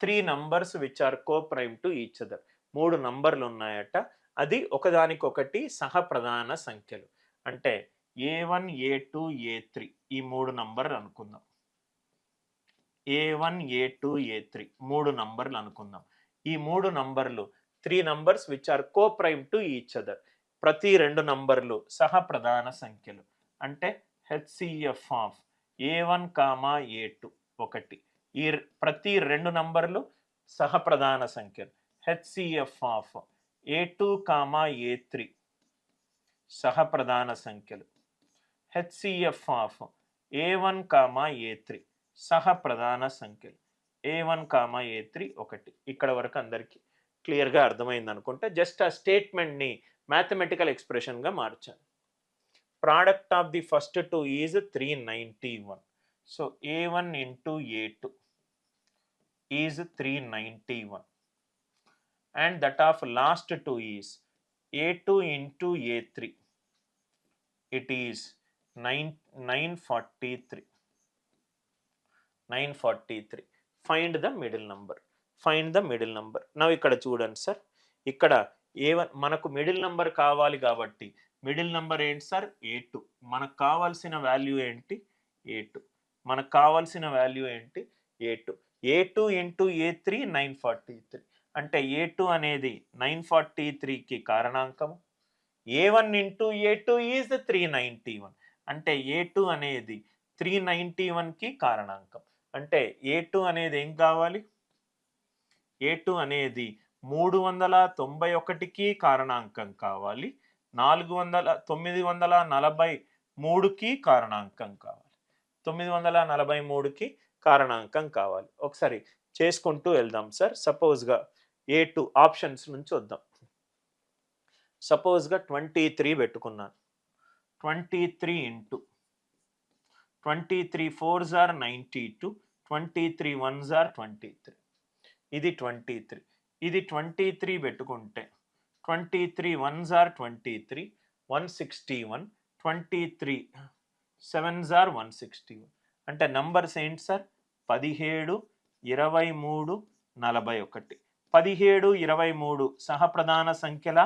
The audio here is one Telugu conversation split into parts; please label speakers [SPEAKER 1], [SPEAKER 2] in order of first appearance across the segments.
[SPEAKER 1] 3 numbers which are coprime to each other. 3 నంబర్లు ఉన్నాయట. అది ఒకదానికొకటి సహప్రధాన సంఖ్యలు. అంటే A1, A2, A3 ఈ 3 నంబర్లు అనుకుందాం. A1, A2, A3 3 నంబర్లు అనుకుందాం. ఈ 3 నంబర్లు 3 numbers which are coprime to each other. ప్రతి 2 నంబర్లు సహప్రధాన సంఖ్యలు. అంటే హెచ్‌సిఎఫ్ ఆఫ్ A1, A2 ఒకటి. ఈ ప్రతి 2 నంబర్లు సహప్రధాన సంఖ్యలు. హెచ్‌సిఎఫ్ ఆఫ్ A2, A3 సహప్రధాన సంఖ్యలు. హెచ్‌సిఎఫ్ ఆఫ్ A1, A3 సహప్రధాన సంఖ్యలు. A1, A3 ఒకటి. ఇక్కడ వరకు అందరికీ క్లియర్‌గా అర్థమైంది అనుకుంటా. జస్ట్ ఆ స్టేట్మెంట్‌ని మ్యాథమెటికల్ ఎక్స్‌ప్రెషన్‌గా మార్చాను. Product of the first two is 391. So A1 into A2 is 391. And that of last two is A2 into A3. It is 943. 943. Find the middle number. Find the middle number. Now ఇక్కడ చూడండి సార్. ఇక్కడ A1 మనకు మిడిల్ నంబర్ కావాలి కాబట్టి మిడిల్ నంబర్ ఏంటి సార్? A2. మనకు కావాల్సిన వాల్యూ ఏంటి? A2. మనకు కావాల్సిన వాల్యూ ఏంటి? A2. A2 into A3 943. అంటే A2 అనేది 943కి కారణాంకము. A1 into A2 is 391. అంటే A2 అనేది 391కి కారణాంకం. అంటే A2 అనేది ఏం కావాలి? A2 అనేది 391కి కారణాంకం కావాలి. 943కి కారణాంకం కావాలి. 943కి కారణాంకం కావాలి. ఒకసారి చేసుకుంటూ వెళ్దాం సార్. సపోజ్‌గా A2 ఆప్షన్స్ నుంచి వద్దాం. సపోజ్‌గా 23 పెట్టుకున్నాను. 23 into 23 4s are 92, 23 1s are 23. ఇది 23. ఇది 23 పెట్టుకుంటే 23 1s are 23, 161, 23 7s are 161. అంటే నంబర్స్ ఏంటి సార్? 17, 23, 41. 17, 23 సహప్రధాన సంఖ్యల?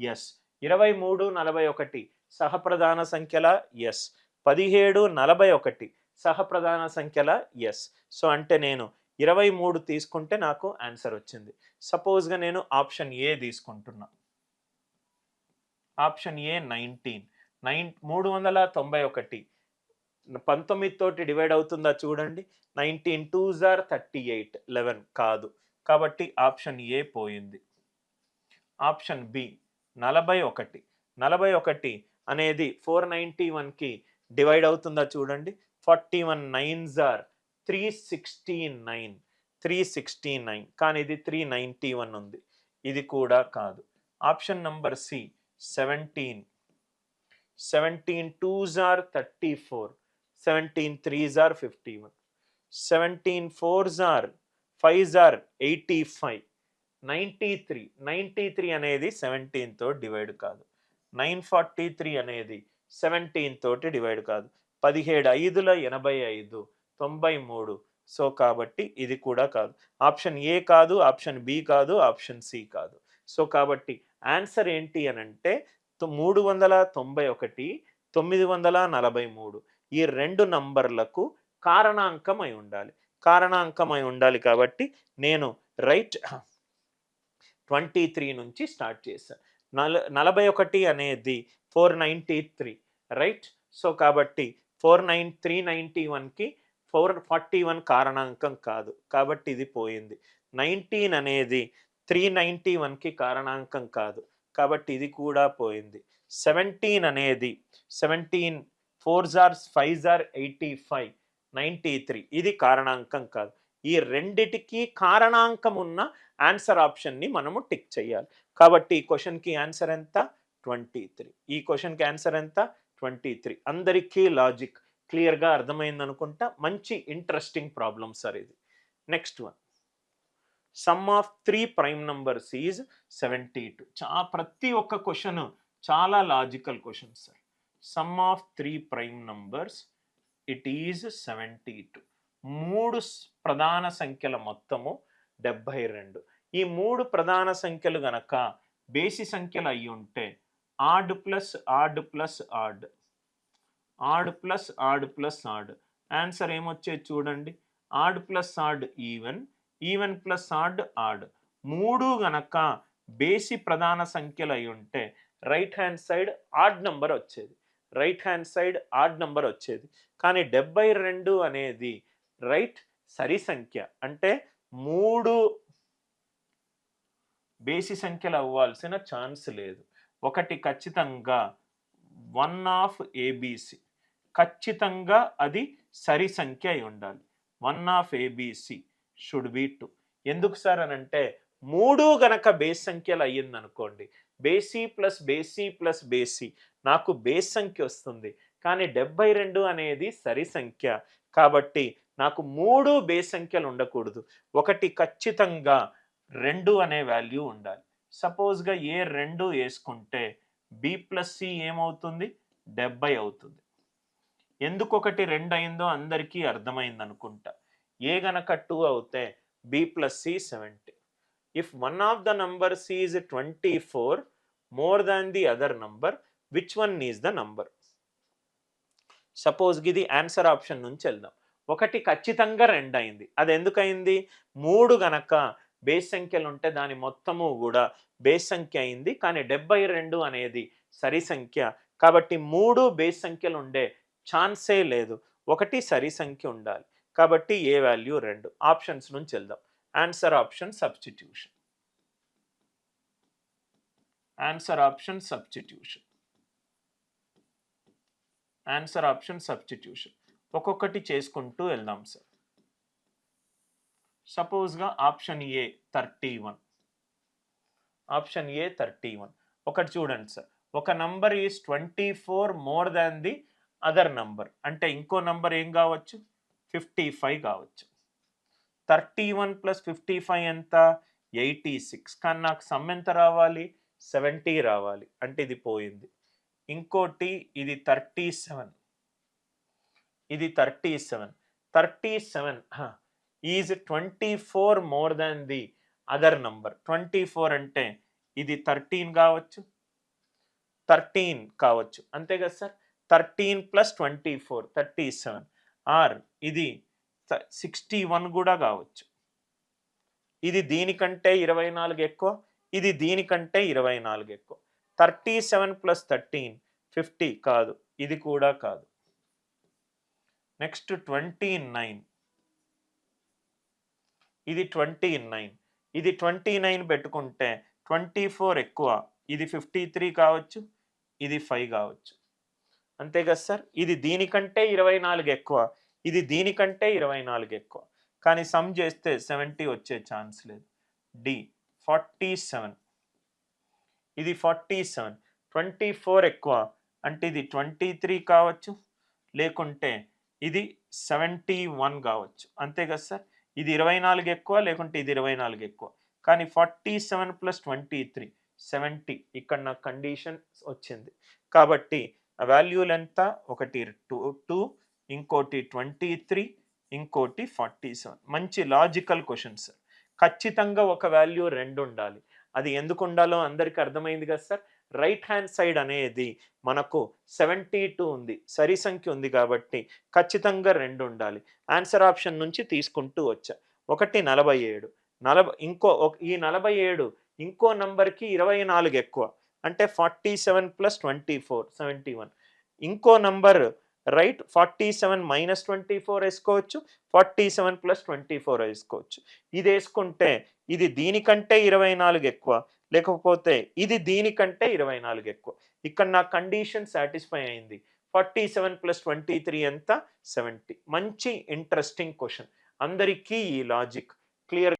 [SPEAKER 1] ఎస్. 23, 41 సహప్రధాన సంఖ్యల? ఎస్. 17, 41 సహప్రధాన సంఖ్యల? ఎస్. సో అంటే నేను 23 తీసుకుంటే నాకు ఆన్సర్ వచ్చింది. సపోజ్‌గా నేను ఆప్షన్ ఏ తీసుకుంటున్నా. Option A 19. 391 19 తోటి డివైడ్ అవుతుందా చూడండి. 19 2s are 38, 11 కాదు. కాబట్టి ఆప్షన్ ఏ పోయింది. Option B 41. 41 అనేది 491కి డివైడ్ అవుతుందా చూడండి. 41 9s are 369. 369 కానీ ఇది 391 ఉంది. ఇది కూడా కాదు. Option number C 17. 17 2s are 34. 17 3s are 51. 17 4s are 5s are 85. 93 అనేది 17 తో డివైడ్ కాదు. 943 అనేది 17 తోటి డివైడ్ కాదు. 17 5ల 85, 93. సో కాబట్టి ఇది కూడా కాదు. ఆప్షన్ ఏ కాదు, ఆప్షన్ బి కాదు, ఆప్షన్ సి కాదు. సో కాబట్టి ఆన్సర్ ఏంటి అనంటే 391, 943 ఈ 2 నంబర్లకు కారణాంకం అయి ఉండాలి. కారణాంకం అయి ఉండాలి కాబట్టి నేను రైట్ 23 నుంచి స్టార్ట్ చేశాను. 41 అనేది 493 రైట్. సో కాబట్టి 391కి 441 కారణాంకం కాదు. కాబట్టి ఇది పోయింది. 19 అనేది 391కి కారణాంకం కాదు. కాబట్టి ఇది కూడా పోయింది. 17 అనేది 17 4s are 5s are 85, 93 ఇది కారణాంకం కాదు. ఈ రెండిటికి కారణాంకం ఉన్న ఆన్సర్ ఆప్షన్ని మనము టిక్ చేయాలి. కాబట్టి ఈ క్వశ్చన్‌కి ఆన్సర్ ఎంత? 23. ఈ క్వశ్చన్‌కి ఆన్సర్ ఎంత? 23. అందరికీ లాజిక్ క్లియర్‌గా అర్థమైంది అనుకుంటా. మంచి ఇంట్రెస్టింగ్ ప్రాబ్లమ్ సార్ ఇది. Next one. Some of 3 prime numbers is 72. ప్రతి ఒక్క క్వశ్చన్ చాలా logical question sir. Some of 3 prime numbers it is 72. 3 ప్రధాన సంఖ్యల మొత్తము 72. ఈ 3 ప్రధాన సంఖ్యలు గనక బేసి సంఖ్యలు అయ్యి ఉంటే odd plus odd plus odd, odd plus odd plus odd, answer ఏమొచ్చేది చూడండి. Odd plus odd even, even plus odd odd. 3 గనక బేసి ప్రధాన సంఖ్యలు అయి ఉంటే right hand side odd number వచ్చేది, right hand side odd number వచ్చేది. కానీ 72 అనేది రైట్ సరి సంఖ్య, అంటే 3 బేసి సంఖ్యలు అవ్వాల్సిన ఛాన్స్ లేదు. ఒకటి ఖచ్చితంగా 1 ఆఫ్ ఏబిసి, ఖచ్చితంగా అది సరి సంఖ్య అయి ఉండాలి. 1 ఆఫ్ ఏబిసి షుడ్ బి 2. ఎందుకు సార్ అని అంటే 3 గనక బేస్ సంఖ్యలు అయ్యిందనుకోండి, బేసి ప్లస్ బేసి ప్లస్ బేసి నాకు బేస్ సంఖ్య వస్తుంది. కానీ 72 అనేది సరి సంఖ్య కాబట్టి నాకు 3 బేస్ సంఖ్యలు ఉండకూడదు. ఒకటి ఖచ్చితంగా 2 అనే వాల్యూ ఉండాలి. సపోజ్గా ఏ 2 వేసుకుంటే బి ప్లస్ సి ఏమవుతుంది, 70 అవుతుంది. ఎందుకు ఒకటి 2 అయిందో అందరికీ అర్థమైంది అనుకుంటా. ఏ గనక 2 అవుతే B plus C 70. If one of the number C is 24 more than the other number, which one is the number? Suppose ఇది ఆన్సర్ ఆప్షన్ నుంచి వెళ్దాం. ఒకటి ఖచ్చితంగా 2 అయింది. అది ఎందుకు అయింది? 3 గనక బేస్ సంఖ్యలు ఉంటే దాని మొత్తము కూడా బేస్ సంఖ్య అయింది. కానీ 72 అనేది సరి సంఖ్య కాబట్టి 3 బేస్ సంఖ్యలు ఉండే ఛాన్సే లేదు. ఒకటి సరి సంఖ్య ఉండాలి కాబట్టి ఏ వాల్యూ 2. ఆప్షన్స్ నుంచి వెళ్దాం. Answer option substitution, answer option substitution, answer option substitution. ఒక్కొక్కటి చేసుకుంటూ వెళ్దాం సార్. సపోజ్గా ఆప్షన్ ఏ 31, ఆప్షన్ ఏ 31. ఒకటి చూడండి సార్, ఒక number is 24 more than the other number, అంటే ఇంకో నంబర్ ఏం కావచ్చు, 55 కావచ్చు. 31 ప్లస్ 55 ఎంత, 86. కానీ నాకు సమ్ ఎంత రావాలి, 70 రావాలి, అంటే ఇది పోయింది. ఇంకోటి ఇది 37, ఇది 37. 37 is 24 more than the other number. 24 అంటే ఇది 13 కావచ్చు, 13 కావచ్చు, అంతే కదా సార్. 13 ప్లస్ 24 37. ఆర్ ఇది 61 కూడా కావచ్చు. ఇది దీనికంటే 24 ఎక్కువ, ఇది దీనికంటే 24 ఎక్కువ. 37 ప్లస్ 13 50 కాదు, ఇది కూడా కాదు. నెక్స్ట్ 29, ఇది 29. ఇది 29 పెట్టుకుంటే 24 ఎక్కువ, ఇది 53 కావచ్చు, ఇది 5 కావచ్చు, అంతే కదా సార్. ఇది దీనికంటే 24 ఎక్కువ, ఇది దీనికంటే 24 ఎక్కువ, కానీ సమ్ చేస్తే 70 వచ్చే ఛాన్స్ లేదు. డి 47, ఇది 47. 24 ఎక్కువ అంటే ఇది 23 కావచ్చు, లేకుంటే ఇది 71 కావచ్చు, అంతే కదా సార్. ఇది 24 ఎక్కువ, లేకుంటే ఇది 24 ఎక్కువ, కానీ 47 ప్లస్ 23 70. ఇక్కడ నా కండిషన్ వచ్చింది కాబట్టి వాల్యూలు ఎంత, ఒకటి 2, ఇంకోటి 23, ఇంకోటి 47. మంచి లాజికల్ క్వశ్చన్ సార్. ఖచ్చితంగా ఒక వాల్యూ 2 ఉండాలి. అది ఎందుకు ఉండాలో అందరికీ అర్థమైంది కదా సార్. రైట్ హ్యాండ్ సైడ్ అనేది మనకు 72 ఉంది, సరి సంఖ్య ఉంది కాబట్టి ఖచ్చితంగా 2 ఉండాలి. ఆన్సర్ ఆప్షన్ నుంచి తీసుకుంటూ వచ్చా. ఒకటి 47, ఈ 47 ఇంకో నంబర్కి 24 ఎక్కువ, అంటే 47 ప్లస్ 24 71. ఇంకో నంబర్ రైట్ 47 మైనస్ 24 వేసుకోవచ్చు, 47 ప్లస్ 24 వేసుకోవచ్చు. ఇది వేసుకుంటే ఇది దీనికంటే 24 ఎక్కువ, లేకపోతే ఇది దీనికంటే 24 ఎక్కువ. ఇక్కడ నా కండిషన్ సాటిస్ఫై అయింది. 47 ప్లస్ 23 ఎంత, 70. మంచి ఇంట్రెస్టింగ్ క్వశ్చన్. అందరికీ ఈ లాజిక్ క్లియర్